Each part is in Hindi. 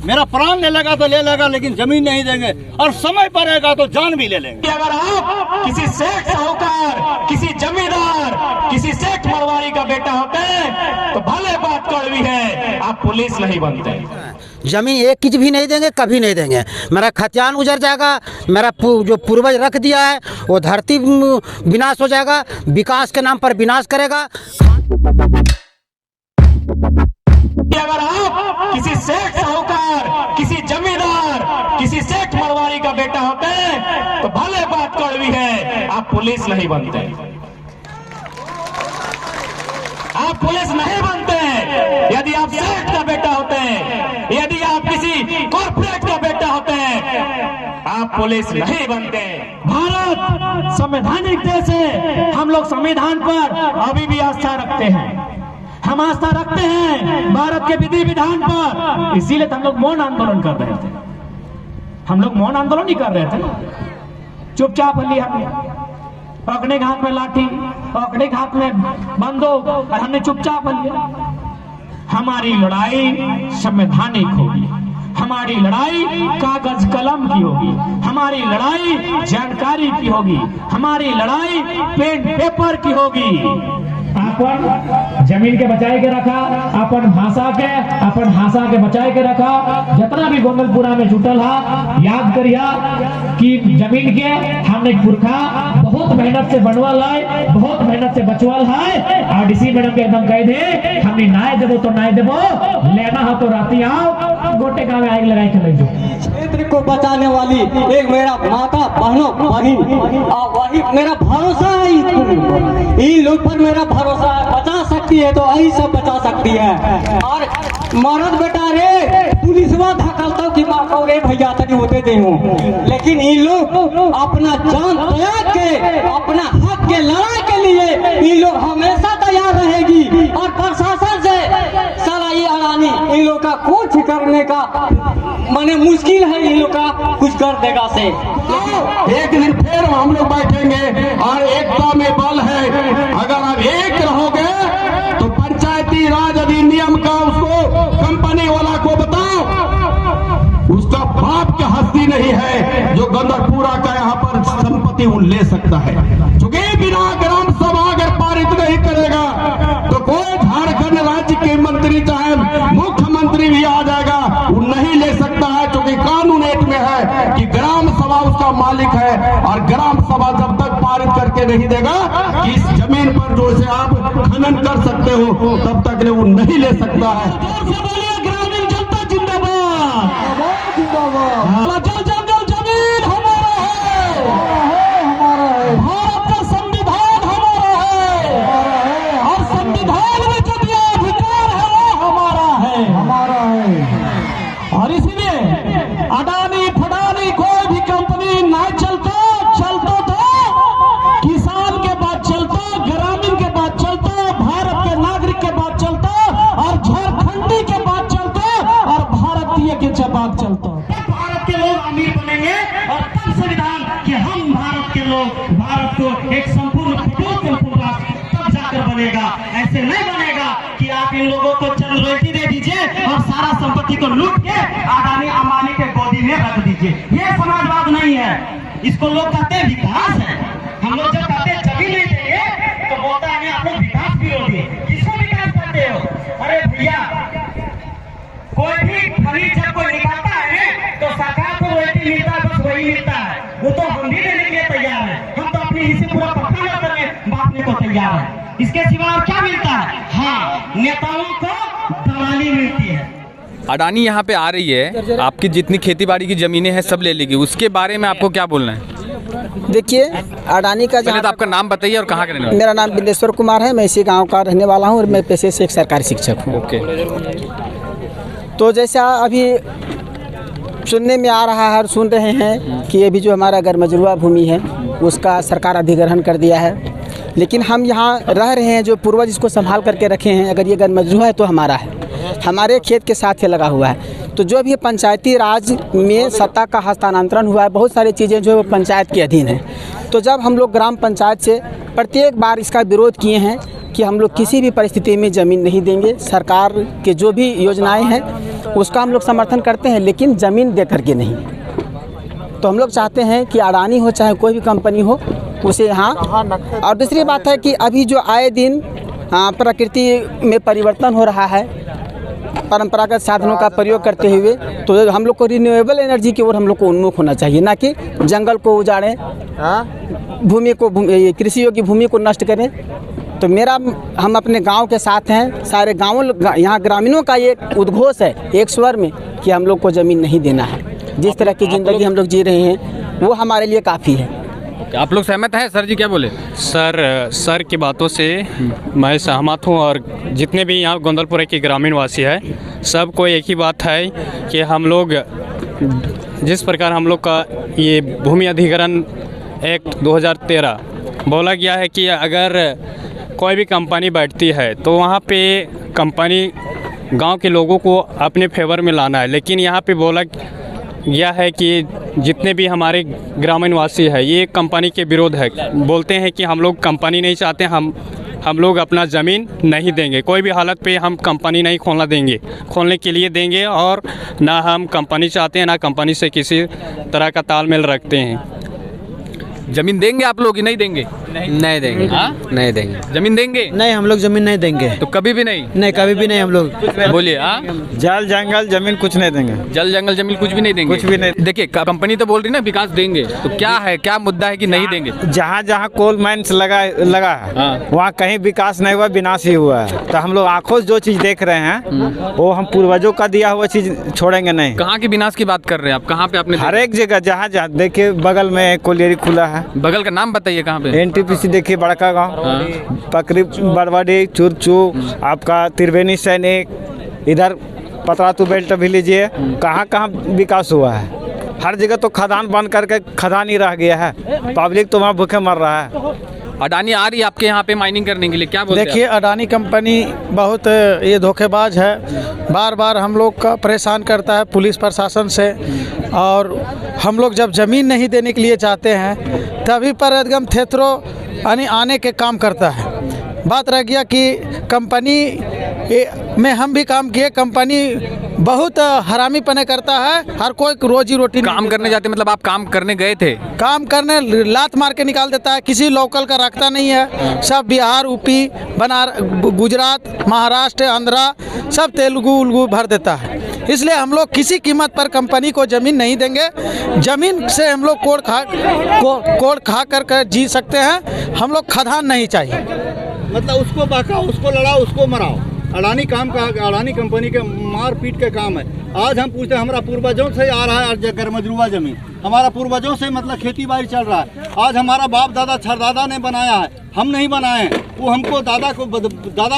मेरा प्राण ले लेगा तो ले लेगा, लेकिन जमीन नहीं देंगे, और समय पड़ेगा तो जान भी ले लेंगे। अगर आप किसी सेठ साहूकार, किसी जमींदार, किसी सेठ मरवारी का बेटा होते तो भले बात कड़वी है, आप पुलिस नहीं बनते। जमीन एक इंच भी नहीं देंगे, कभी नहीं देंगे। मेरा खतियान उजड़ जाएगा, मेरा जो पूर्वज रख दिया है वो धरती विनाश हो जाएगा, विकास के नाम पर विनाश करेगा। अगर आप किसी सेठ साहूकार, किसी जमींदार, किसी सेठ मरवारी का बेटा होते तो भले बात कड़वी है, आप पुलिस नहीं बनते। आप पुलिस नहीं बनते यदि आप सेठ का बेटा होते हैं, यदि आप किसी कॉर्पोरेट का बेटा होते हैं, आप पुलिस नहीं बनते। भारत संवैधानिक देश है, हम लोग संविधान पर अभी भी आस्था रखते हैं। हम आस्था रखते हैं भारत के विधि विधान पर, इसीलिए हम लोग मौन आंदोलन कर रहे थे। हम लोग मौन आंदोलन ही कर रहे थे, चुपचाप हल्ली हमने पकड़े हाथ में लाठी, पकड़े हाथ में बंदूक, और हमने चुपचाप लिया। हमारी लड़ाई संवैधानिक होगी, हमारी लड़ाई कागज कलम की होगी, हमारी लड़ाई जानकारी की होगी, हमारी लड़ाई पेन पेपर की होगी। अपन जमीन के बचाए के रखा, अपन भाषा के बचाए के रखा। जितना भी गोंगलपुरा में जुटल है, याद करिया कि जमीन के हमने पुरखा बहुत मेहनत से बनवल है, बहुत मेहनत से बचवल है। आरडीसी मैडम के एकदम कह दे, हमने नाय देवो तो नाय देवो, लेना हो तो राती आओ, गोटे गाँव में आग लगाई के ले जाओ। क्षेत्र को बचाने वाली एक मेरा माता बहनों बहन, वही मेरा भरोसा है। इन लोग पर मेरा भरोसा है, बचा सकती है तो यही सब बचा सकती है। और मरद बेटा रे पुलिसवा धकलता कि माँ रे भैया तक होते दे हूँ, लेकिन इन लोग अपना जान त्याग के अपना हक के लड़ाई के लिए इन लोग हमेशा तैयार रहेगी। और प्रशासन से साला ये अडानी इन लोग का कुछ करने का माने मुश्किल है, इन लोग का कुछ कर देगा से। एक दिन फिर हम लोग बैठेंगे और एकता में बल है। अगर आप एक रहोगे तो पंचायती राज अधिनियम का उसको कंपनी वाला को बताओ, उसका बाप का हस्ती नहीं है जो गंदरपुरा का यहाँ पर संपत्ति वो ले सकता है। चूंकि बिना ग्राम सभा अगर पारित नहीं करेगा तो कोई झारखंड राज्य के मंत्री चाहे मुख्यमंत्री भी आ जाएगा, वो नहीं ले सकता है। क्योंकि कानून एक में है कि ग्राम सभा उसका मालिक है, और ग्राम सभा जब तक पारित करके नहीं देगा कि इस जमीन पर जो से आप खनन कर सकते हो, तब तक वो नहीं ले सकता है। ग्रामीण जनता जिंदाबाद, जमीन हमारा है, भारत का संविधान हमारा है, और संविधान में जो दिया अधिकार है वो हमारा है। और इसलिए अडानी फडानी कोई भी कंपनी ना चलता तो किसान के बाद चलता, ग्रामीण के बाद चलता, भारत के नागरिक के बाद चलता, और झारखंडी के बाद चलता, और भारतीय के बाद चलता। भारत के लोग अमीर बनेंगे और तब संविधान कि हम भारत के लोग भारत को एक संपूर्ण तब जाकर बनेगा। ऐसे नहीं बनेगा कि आप इन लोगों को चंद रोटी दे दीजिए और सारा संपत्ति को लूट के अडानी अंबानी के गोदी में रख दीजिए। ये समाजवाद नहीं है, इसको लोग कहते हैं विकास है। हम लोग जब कहते हैं जमीन नहीं देंगे तो बोलता है आप लोग विकास विरोधी। किसको विकास करते हो? अरे भैया, कोई भी खरीद जब कोई निकालता है तो सरकार को रोटी मिलता है, बस वही मिलता है, वो तो हम भी देने के लिए तैयार है। हम तो अपनी हिस्से पूरा पक्का करके बांटने को तैयार है। इसके सिवा और क्या मिलता है? हाँ, नेताओं को दलाली मिलती है। अडानी यहाँ पे आ रही है, आपकी जितनी खेती बाड़ी की ज़मीनें हैं सब ले लेगी, उसके बारे में आपको क्या बोलना है? देखिए, अडानी का पहले तो आपका नाम बताइए और कहाँ के रहने वाले? मेरा नाम बिंदेश्वर कुमार है, मैं इसी गांव का रहने वाला हूं और मैं पेशे से एक सरकारी शिक्षक हूं। ओके। तो जैसा अभी सुनने में आ रहा है और सुन रहे हैं कि ये भी जो हमारा गरमजरुआ भूमि है उसका सरकार अधिग्रहण कर दिया है, लेकिन हम यहाँ रह रहे हैं, जो पूर्वज इसको संभाल करके रखे हैं। अगर ये गरमजरुआ है तो हमारा है, हमारे खेत के साथ ये लगा हुआ है। तो जो भी पंचायती राज में सत्ता का हस्तांतरण हुआ है, बहुत सारी चीज़ें जो है वो पंचायत के अधीन है। तो जब हम लोग ग्राम पंचायत से प्रत्येक बार इसका विरोध किए हैं कि हम लोग किसी भी परिस्थिति में ज़मीन नहीं देंगे। सरकार के जो भी योजनाएं हैं उसका हम लोग समर्थन करते हैं, लेकिन ज़मीन दे करके नहीं। तो हम लोग चाहते हैं कि अडानी हो चाहे कोई भी कंपनी हो उसे यहाँ। और दूसरी बात है कि अभी जो आए दिन प्रकृति में परिवर्तन हो रहा है, परंपरागत साधनों का प्रयोग करते हुए, तो हम लोग को रिन्यूएबल एनर्जी की ओर हम लोग को उन्मुख होना चाहिए, ना कि जंगल को उजाड़ें, भूमि को कृषि योग्य भूमि को नष्ट करें। तो हम अपने गांव के साथ हैं, सारे यहाँ ग्रामीणों का ये उद्घोष है एक स्वर में कि हम लोग को ज़मीन नहीं देना है। जिस तरह की ज़िंदगी हम लोग जी रहे हैं वो हमारे लिए काफ़ी है। आप लोग सहमत हैं? सर जी क्या बोले? सर की बातों से मैं सहमत हूँ, और जितने भी यहाँ गोंदलपुरे के ग्रामीण वासी है सबको एक ही बात है कि हम लोग जिस प्रकार हम लोग का ये भूमि अधिग्रहण एक्ट 2013 बोला गया है कि अगर कोई भी कंपनी बैठती है तो वहाँ पे कंपनी गांव के लोगों को अपने फेवर में लाना है, लेकिन यहाँ पे बोला गया है कि जितने भी हमारे ग्रामीण वासी है ये कंपनी के विरोध है, बोलते हैं कि हम लोग कंपनी नहीं चाहते, हम लोग अपना ज़मीन नहीं देंगे, कोई भी हालत पे हम कंपनी नहीं खोलने के लिए देंगे, और ना हम कंपनी चाहते हैं ना कंपनी से किसी तरह का तालमेल रखते हैं। जमीन देंगे आप लोग कि नहीं देंगे? नहीं देंगे। हाँ? नहीं देंगे। जमीन देंगे? नहीं, हम लोग जमीन नहीं देंगे। तो कभी भी नहीं? नहीं, कभी भी नहीं हम लोग। बोलिए। हाँ, जल जंगल जमीन कुछ नहीं देंगे। जल जंगल जमीन कुछ भी नहीं देंगे? कुछ भी नहीं। देखिए कंपनी तो बोल रही ना विकास देंगे, तो क्या है, क्या मुद्दा है कि नहीं देंगे? जहाँ जहाँ कोल माइन्स लगा है वहाँ कहीं विकास नहीं हुआ, विनाश ही हुआ है। तो हम लोग आंखों से जो चीज़ देख रहे हैं वो हम पूर्वजों का दिया हुआ चीज़ छोड़ेंगे नहीं। कहाँ के विनाश की बात कर रहे हैं आप? कहाँ पे आपने? हर एक जगह जहाँ जहाँ देखिए, बगल में कोलियरी खुला है। बगल का नाम बताइए कहाँ पे? NTPC देखिए, बड़का गांव, पकरी, बरवाड़ी, चुरचू, आपका त्रिवेणी सैनिक, इधर पतरातू बेल्ट भी लीजिए, कहाँ कहाँ विकास हुआ है। हर जगह तो खदान बंद करके खदान ही रह गया है, पब्लिक तो वहाँ भूखे मर रहा है। अडानी आ रही है आपके यहाँ पे माइनिंग करने के लिए, क्या बोलते हैं? देखिए, अडानी कंपनी बहुत ये धोखेबाज है, बार बार हम लोग का परेशान करता है पुलिस प्रशासन से, और हम लोग जब ज़मीन नहीं देने के लिए चाहते हैं तभी पर एकदम थेथरो आने के काम करता है। बात रह गया कि कंपनी में हम भी काम किए, कंपनी बहुत हरामी पने करता है, हर कोई रोजी रोटी काम करने जाते, मतलब आप काम करने गए थे? काम करने लात मार के निकाल देता है, किसी लोकल का रखता नहीं है। सब बिहार, यूपी, गुजरात, महाराष्ट्र, आंध्रा, सब तेलुगु उलगु भर देता है। इसलिए हम लोग किसी कीमत पर कंपनी को ज़मीन नहीं देंगे। ज़मीन से हम लोग कोड़ खा कर जी सकते हैं, हम लोग खदान नहीं चाहिए। मतलब उसको बहकाओ, उसको लड़ाओ, उसको मराओ। अडानी कंपनी के मार पीट के काम है। आज हम पूछते हैं, हमारा पूर्वजों से आ रहा है गरमजरुआ जमीन, हमारा पूर्वजों से मतलब खेती बाड़ी चल रहा है। आज हमारा बाप दादा छरदादा ने बनाया है, हम नहीं बनाए हैं। वो हमको दादा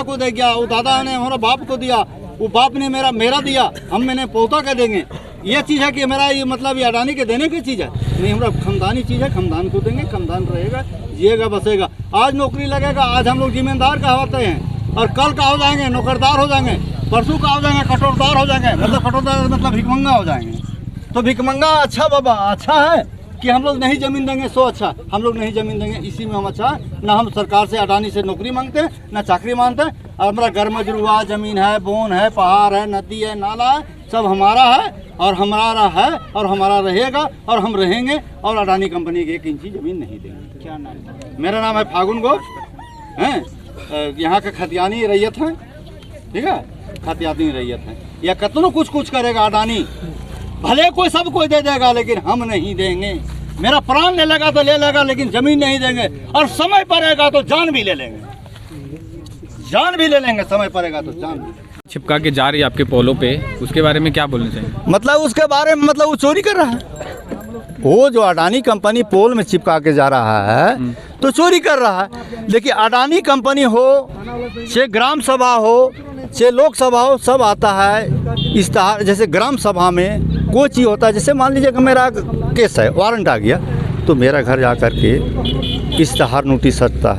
को दे गया, वो दादा ने हमारा बाप को दिया, वो बाप ने मेरा दिया, मैंने पोता का देंगे। ये चीज़ है कि मेरा ये मतलब ये अडानी के देने की चीज़ है नहीं, हमारा खानदानी चीज़ है, खानदान को देंगे, खानदान रहेगा, जिएगा बसेगा। आज नौकरी लगेगा, आज हम लोग जिम्मेदार कहलाते हैं, और कल का हो जाएंगे नौकरदार हो जाएंगे, परसों का हो जाएंगे कटोरदार हो जाएंगे, मतलब कटोरदार मतलब भिकमंगा हो जाएंगे। तो भिकमंगा अच्छा बाबा अच्छा है कि हम लोग नहीं ज़मीन देंगे, सो अच्छा हम लोग नहीं ज़मीन देंगे, इसी में हम अच्छा ना हम सरकार से अडानी से नौकरी मांगते हैं ना चाकरी मांगते हैं। हमारा गरमजरुआ ज़मीन है, बोन है, पहाड़ है, नदी है, नाला है, सब हमारा है और हमारा रहेगा और हम रहेंगे, और अडानी कंपनी की 1 इंची ज़मीन नहीं देंगे। क्या नाम? मेरा नाम है फागुन घोष, हैं यहाँ का खतियानी रैयत है, ठीक है, खतियानी रैयत है। या कतनो कुछ करेगा अडानी, भले कोई सब कोई दे देगा, लेकिन हम नहीं देंगे। मेरा प्राण ले लेगा तो ले लेगा, लेकिन जमीन नहीं देंगे, और समय पड़ेगा तो जान भी ले लेंगे, समय पड़ेगा तो जान भी। छिपका के जा रही है आपके पोलों पे, उसके बारे में क्या बोलना चाहिए? मतलब उसके बारे में मतलब वो चोरी कर रहा है। वो जो अडानी कंपनी पोल में चिपका के जा रहा है तो चोरी कर रहा है। देखिए, अडानी कंपनी हो, चाहे ग्राम सभा हो, चाहे लोकसभा हो, सब आता है इश्तहार। जैसे ग्राम सभा में कोई चीज़ होता है, जैसे मान लीजिए कि मेरा केस है, वारंट आ गया, तो मेरा घर जा कर के इश्तहार नोटिस सटता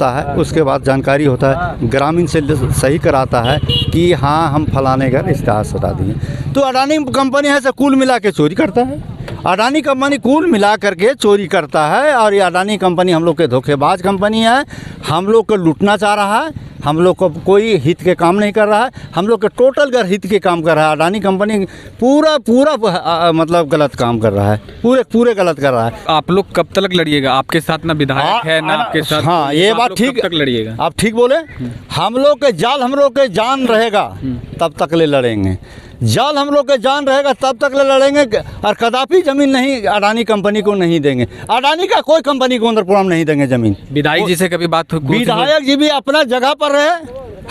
है, उसके बाद जानकारी होता है, ग्रामीण से सही कराता है कि हाँ हम फलाने घर इश्तहार सटा दिए। तो अडानी कंपनी है से कुल मिला के चोरी करता है। अडानी कंपनी कुल मिला करके चोरी करता है और ये अडानी कंपनी हम लोग के धोखेबाज कंपनी है। हम लोग को लूटना चाह रहा है, हम लोग को कोई हित के काम नहीं कर रहा है, हम लोग के टोटल घर हित के काम कर रहा है। अडानी कंपनी पूरा मतलब गलत काम कर रहा है, पूरे गलत कर रहा है। आप लोग कब तक लड़िएगा? आपके साथ ना विधायक है ना आपके साथ। हाँ, ये आप बात लोग ठीक, कब तक लड़िएगा? आप ठीक बोले। हम लोग के जाल हम लोग के जान रहेगा तब तक ले लड़ेंगे, जाल हम लोग के जान रहेगा तब तक ले लड़ेंगे। और कदापि जमीन नहीं अडानी कंपनी को नहीं देंगे, अडानी का कोई कंपनी को अंदर नहीं देंगे जमीन। विधायक जी से कभी बात हो? विधायक जी भी अपना जगह पर रहे,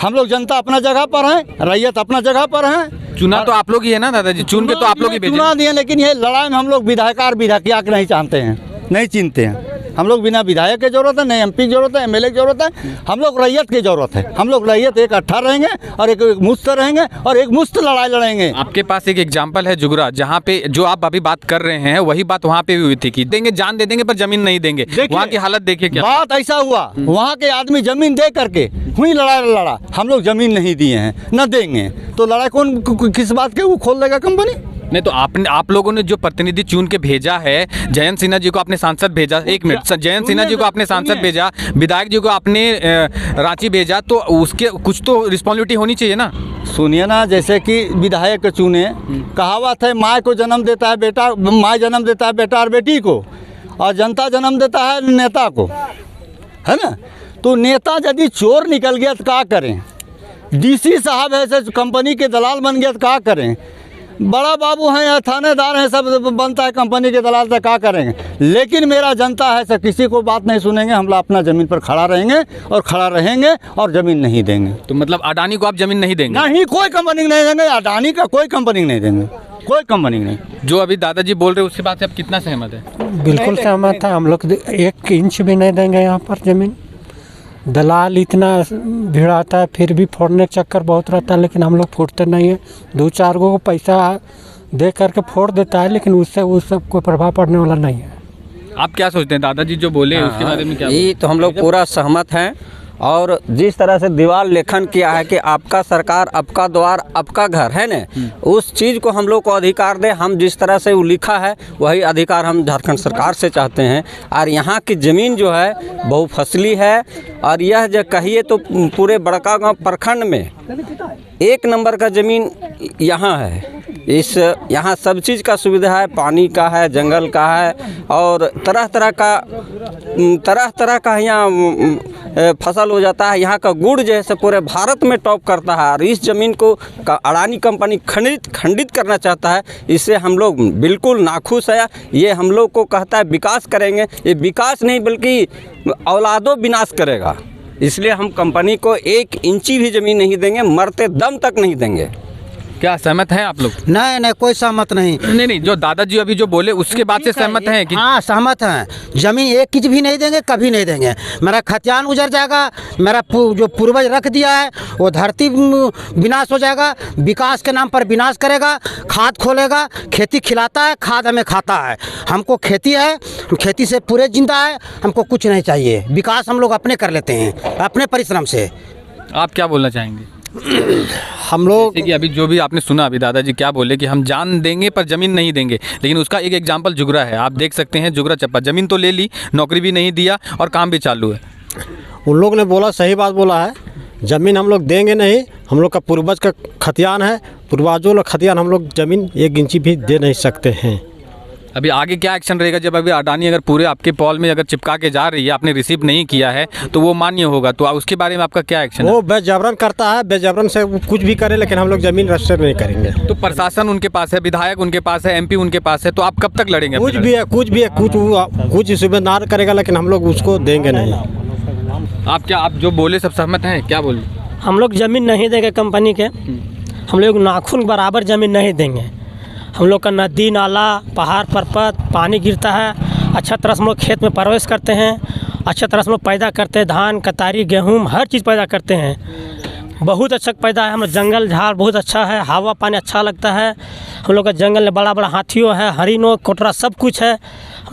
हम लोग जनता अपना जगह पर है, रैयत अपना जगह पर है। चुना तो आप लोग ही है ना दादाजी, चुन के तो आप लोग ही भेजे। चुना दिए, लेकिन ये लड़ाई में हम लोग विधायकार विधायक नहीं चाहते हैं, नहीं चिनते हैं। हम लोग बिना विधायक की जरूरत है, नहीं एमपी की जरूरत है, एमएलए की जरूरत है, हम लोग रैयत की जरूरत है। हम लोग रैयत एक इकट्ठा रहेंगे और एक मुस्त रहेंगे और एक मुस्त लड़ाई लड़ेंगे। आपके पास एक एग्जाम्पल है जुगरा, जहाँ पे जो आप अभी बात कर रहे हैं वही बात वहाँ पे भी हुई थी कि देंगे, जान दे देंगे पर जमीन नहीं देंगे। वहाँ की हालत देखिए क्या बात ऐसा हुआ, वहाँ के आदमी जमीन दे करके हुई लड़ाई लड़ा, हम लोग जमीन नहीं दिए हैं न देंगे, तो लड़ाई कौन किस बात के वो खोल देगा कंपनी? नहीं तो आप लोगों ने जो प्रतिनिधि चुन के भेजा है, जयंत सिन्हा जी को आपने सांसद भेजा, एक मिनट, जयंत सिन्हा जी को आपने सांसद भेजा, विधायक जी को आपने रांची भेजा, तो उसके कुछ तो रिस्पॉन्सिबिलिटी होनी चाहिए ना। सुनिए ना, जैसे कि विधायक को चुने, कहावत है माँ को जन्म देता है बेटा, माँ जन्म देता है बेटा और बेटी को, और जनता जन्म देता है नेता को, है ना। तो नेता यदि चोर निकल गया तो क्या करें? डीसी साहब ऐसे कंपनी के दलाल बन गया तो क्या करें? बड़ा बाबू हैं या थानेदार हैं, सब बनता है कंपनी के दलाल, से क्या करेंगे? लेकिन मेरा जनता है सब किसी को बात नहीं सुनेंगे, हम लोग अपना ज़मीन पर खड़ा रहेंगे और खड़ा रहेंगे और ज़मीन नहीं देंगे। तो मतलब अडानी को आप ज़मीन नहीं देंगे? नहीं, कोई कंपनी नहीं देंगे, अडानी का कोई कंपनी नहीं देंगे, कोई कंपनी नहीं। जो अभी दादाजी बोल रहे हैं उसके बात से आप कितना सहमत है? बिल्कुल सहमत है। हम लोग 1 इंच भी नहीं देंगे यहाँ पर ज़मीन। दलाल इतना भीड़ आता है, फिर भी फोड़ने का चक्कर बहुत रहता है, लेकिन हम लोग फोड़ते नहीं हैं। 2-4 को पैसा दे करके फोड़ देता है, लेकिन उससे उस सब कोई प्रभाव पड़ने वाला नहीं है। आप क्या सोचते हैं दादाजी जो बोले उसके बारे में क्या? ये तो हम लोग पूरा सहमत हैं, और जिस तरह से दीवार लेखन किया है कि आपका सरकार, आपका द्वार, आपका घर है ना, उस चीज़ को हम लोग को अधिकार दे। हम जिस तरह से वो लिखा है वही अधिकार हम झारखंड सरकार से चाहते हैं। और यहाँ की ज़मीन जो है बहुफसली है, और यह जो कहिए तो पूरे बड़कागांव प्रखंड में 1 नंबर का ज़मीन यहाँ है। यहाँ सब चीज़ का सुविधा है, पानी का है, जंगल का है, और तरह तरह का यहाँ फसल हो जाता है। यहाँ का गुड़ जैसे पूरे भारत में टॉप करता है, और इस ज़मीन को अडानी कंपनी खंडित करना चाहता है। इससे हम लोग बिल्कुल नाखुश है। ये हम लोग को कहता है विकास करेंगे, ये विकास नहीं बल्कि औलादों विनाश करेगा। इसलिए हम कंपनी को 1 इंची भी ज़मीन नहीं देंगे, मरते दम तक नहीं देंगे। क्या सहमत हैं आप लोग? नहीं, कोई सहमत नहीं। नहीं, जो दादाजी अभी जो बोले उसके बाद से सहमत हैं कि? हाँ, सहमत हैं। जमीन 1 इंच भी नहीं देंगे, कभी नहीं देंगे। मेरा खतियान उजड़ जाएगा, मेरा जो पूर्वज रख दिया है वो धरती विनाश हो जाएगा, विकास के नाम पर विनाश करेगा, खाद खोलेगा, खेती खिलाता है, खाद हमें खाता है। हमको खेती है, खेती से पूरे जिंदा है, हमको कुछ नहीं चाहिए। विकास हम लोग अपने कर लेते हैं, अपने परिश्रम से। आप क्या बोलना चाहेंगे? हम लोग कि अभी जो भी आपने सुना, अभी दादाजी क्या बोले कि हम जान देंगे पर ज़मीन नहीं देंगे, लेकिन उसका एक एग्जांपल जुगरा है। आप देख सकते हैं, जुगरा चप्पा ज़मीन तो ले ली, नौकरी भी नहीं दिया और काम भी चालू है। उन लोग ने बोला, सही बात बोला है। ज़मीन हम लोग देंगे नहीं, हम लोग का पूर्वज का खतियान है, पूर्वजों का खतियान, हम लोग ज़मीन 1 इंची भी दे नहीं सकते हैं। अभी आगे क्या एक्शन रहेगा? जब अभी अडानी अगर पूरे आपके पॉल में अगर चिपका के जा रही है, आपने रिसीव नहीं किया है तो वो मान्य होगा, तो उसके बारे में आपका क्या एक्शन है? वो बेजबरन करता है, बेजबरन से कुछ भी करे, लेकिन हम लोग ज़मीन रजिस्टर नहीं करेंगे। तो प्रशासन उनके पास है, विधायक उनके पास है, एमपी उनके पास है, तो आप कब तक लड़ेंगे? कुछ भी है, कुछ सुबेदार करेगा, लेकिन हम लोग उसको देंगे नहीं। आप जो बोले सब सहमत हैं? क्या बोले? हम लोग ज़मीन नहीं देंगे कंपनी के, हम लोग नाखून बराबर ज़मीन नहीं देंगे। हम लोग का नदी नाला, पहाड़ पर्वत, पानी गिरता है, अच्छा तरह से हम लोग खेत में परवरिश करते हैं, अच्छा तरह से हम लोग पैदा करते हैं, धान, कतारी, गेहूँ, हर चीज़ पैदा करते हैं। बहुत अच्छा पैदा है। हम लोग जंगल झाड़ बहुत अच्छा है, हवा पानी अच्छा लगता है। हम लोग का जंगल में बड़ा बड़ा हाथियों है, हरिनों, कोटरा, सब कुछ है,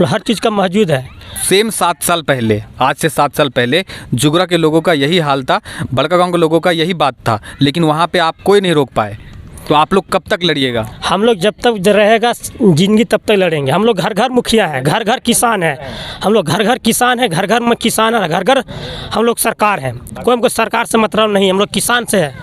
हर चीज़ का मौजूद है। सेम 7 साल पहले, आज से 7 साल पहले जुगरा के लोगों का यही हाल था, बड़कागांव के लोगों का यही बात था, लेकिन वहाँ पे आप कोई नहीं रोक पाए। तो आप लोग कब तक लड़िएगा? हम लोग जब तक रहेगा जिंदगी तब तक लड़ेंगे। हम लोग घर घर मुखिया हैं, घर घर किसान हैं, हम लोग घर घर किसान हैं, घर घर में किसान है, घर घर हम लोग सरकार हैं। कोई हमको सरकार से मतलब नहीं, हम लोग किसान से है।